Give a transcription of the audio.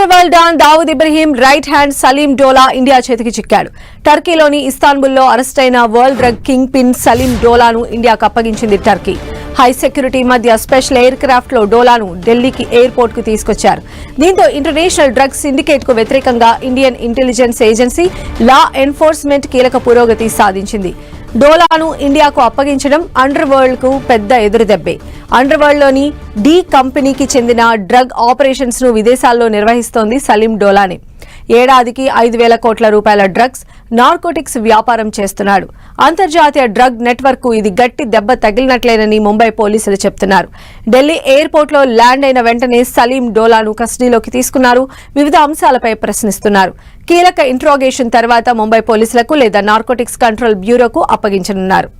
Underworld don Dawood Ibrahim right hand Salim Dola India చేతికి చిక్కాడు. టర్కీలోని ఇస్తాన్బుల్లో అరెస్ట్ అయిన world drug kingpin Salim డోలాను ఇండియాకు అప్పగించింది టర్కీ. హై సెక్యూరిటీ మధ్య స్పెషల్ ఎయిర్ క్రాఫ్ట్ లో డోలాను ఢిల్లీకి ఎయిర్పోర్ట్ కు తీసుకొచ్చారు. దీంతో ఇంటర్నేషనల్ డ్రగ్స్ సిండికేట్ కు వ్యతిరేకంగా Indian intelligence agency law enforcement కీలక పురోగతి సాధించింది. డోలాను ఇండియాకు అప్పగించడం అండర్ వరల్డ్ కు పెద్ద ఎదురుదెబ్బే. అండర్ వరల్డ్ లోని డి కంపెనీకి చెందిన డ్రగ్ ఆపరేషన్స్ ను విదేశాల్లో నిర్వహిస్తోంది సలీం డోలానే. ఏడాదికి 5,000 కోట్ల రూపాయల డ్రగ్స్, నార్కోటిక్స్ వ్యాపారం చేస్తున్నాడు. అంతర్జాతీయ డ్రగ్ నెట్వర్క్ కు ఇది గట్టి దెబ్బ తగిలినట్లేనని ముంబై పోలీసులు చెప్తున్నారు. ఢిల్లీ ఎయిర్పోర్ట్ లో ల్యాండ్ అయిన వెంటనే సలీం డోలాను కస్టడీలోకి తీసుకున్నారు. వివిధ అంశాలపై ప్రశ్నిస్తున్నారు. కీలక ఇంట్రాగేషన్ తర్వాత ముంబై పోలీసులకు లేదా నార్కోటిక్స్ కంట్రోల్ బ్యూరోకు అప్పగించనున్నారు.